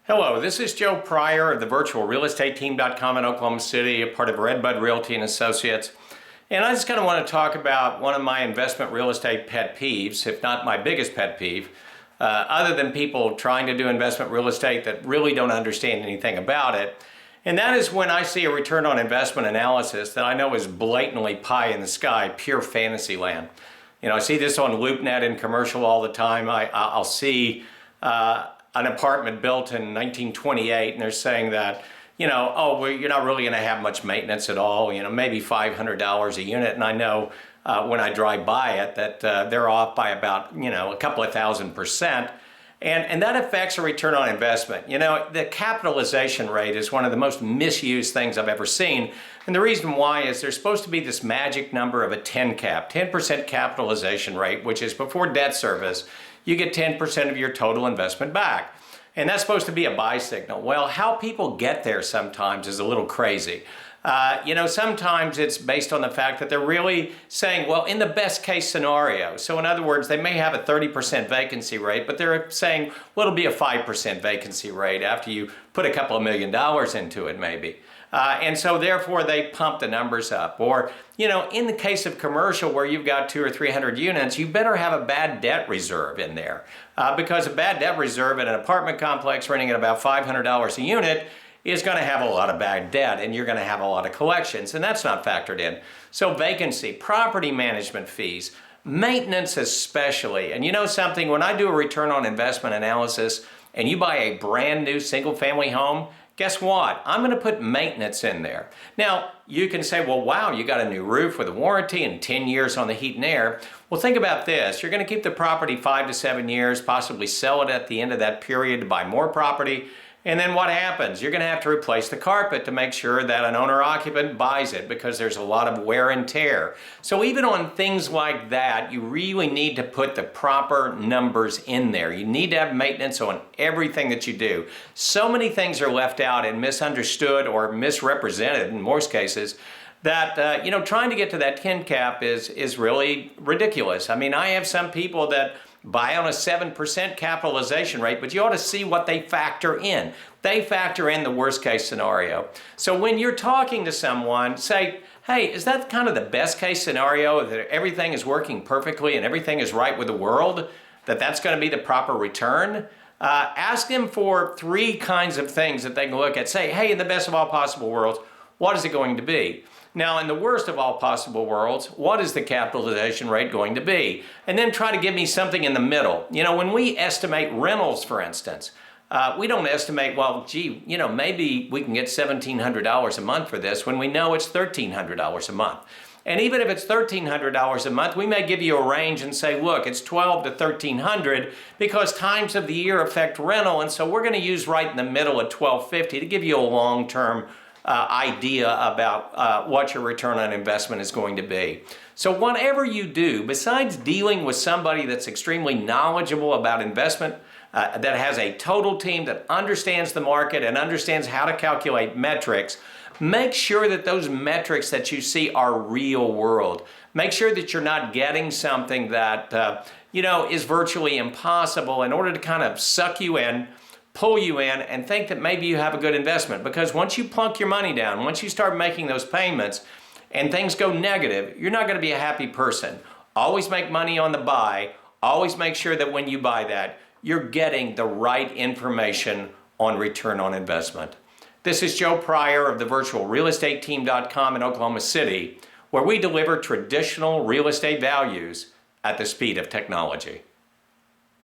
Hello, this is Joe Pryor of the virtualrealestateteam.com in Oklahoma City, a part of Redbud Realty and Associates. And I just kind of want to talk about one of my investment real estate pet peeves, if not my biggest pet peeve, other than people trying to do investment real estate that really don't understand anything about it. And that is when I see a return on investment analysis that I know is blatantly pie in the sky, pure fantasy land. You know, I see this on LoopNet in commercial all the time. I'll see an apartment built in 1928, and they're saying that, you're not really going to have much maintenance at all, maybe $500 a unit. And I know when I drive by it that they're off by about, a couple of $1,000%. And that affects a return on investment. The capitalization rate is one of the most misused things I've ever seen. And the reason why is there's supposed to be this magic number of a 10 cap, 10% capitalization rate, which is before debt service, you get 10% of your total investment back. And that's supposed to be a buy signal. Well, how people get there sometimes is a little crazy. Sometimes it's based on the fact that they're really saying, well, in the best case scenario. So in other words, they may have a 30% vacancy rate, but they're saying, well, it'll be a 5% vacancy rate after you put a couple of $1 million into it, maybe. And so therefore they pump the numbers up. Or, in the case of commercial where you've got 200 or 300 units, you better have a bad debt reserve in there. Because a bad debt reserve in an apartment complex renting at about $500 a unit is going to have a lot of bad debt, and you're going to have a lot of collections, and that's not factored in. So vacancy, property management fees, maintenance especially. And you know something, when I do a return on investment analysis and you buy a brand new single family home, guess what? I'm going to put maintenance in there. Now, you can say, well, wow, you got a new roof with a warranty and 10 years on the heat and air. Well, think about this. You're going to keep the property 5 to 7 years, possibly sell it at the end of that period to buy more property. And then what happens? You're going to have to replace the carpet to make sure that an owner-occupant buys it because there's a lot of wear and tear. So even on things like that, you really need to put the proper numbers in there. You need to have maintenance on everything that you do. So many things are left out and misunderstood or misrepresented in most cases that, trying to get to that 10 cap is really ridiculous. I mean, I have some people that buy on a 7% capitalization rate, but you ought to see what they factor in. They factor in the worst case scenario. So when you're talking to someone, say, hey, is that kind of the best case scenario, that everything is working perfectly and everything is right with the world, that's going to be the proper return? Ask them for 3 kinds of things that they can look at. Say, hey, in the best of all possible worlds, what is it going to be? Now, in the worst of all possible worlds, what is the capitalization rate going to be? And then try to give me something in the middle. When we estimate rentals, for instance, we don't estimate, well, gee, maybe we can get $1,700 a month for this when we know it's $1,300 a month. And even if it's $1,300 a month, we may give you a range and say, look, it's $1,200 to $1,300 because times of the year affect rental. And so we're going to use right in the middle at $1,250 to give you a long-term idea about what your return on investment is going to be. So whatever you do, besides dealing with somebody that's extremely knowledgeable about investment, that has a total team that understands the market and understands how to calculate metrics, make sure that those metrics that you see are real world. Make sure that you're not getting something that is virtually impossible in order to kind of suck you in, pull you in, and think that maybe you have a good investment. Because once you plunk your money down, once you start making those payments and things go negative, you're not going to be a happy person. Always make money on the buy. Always make sure that when you buy that, you're getting the right information on return on investment. This is Joe Pryor of the virtualrealestateteam.com in Oklahoma City, where we deliver traditional real estate values at the speed of technology.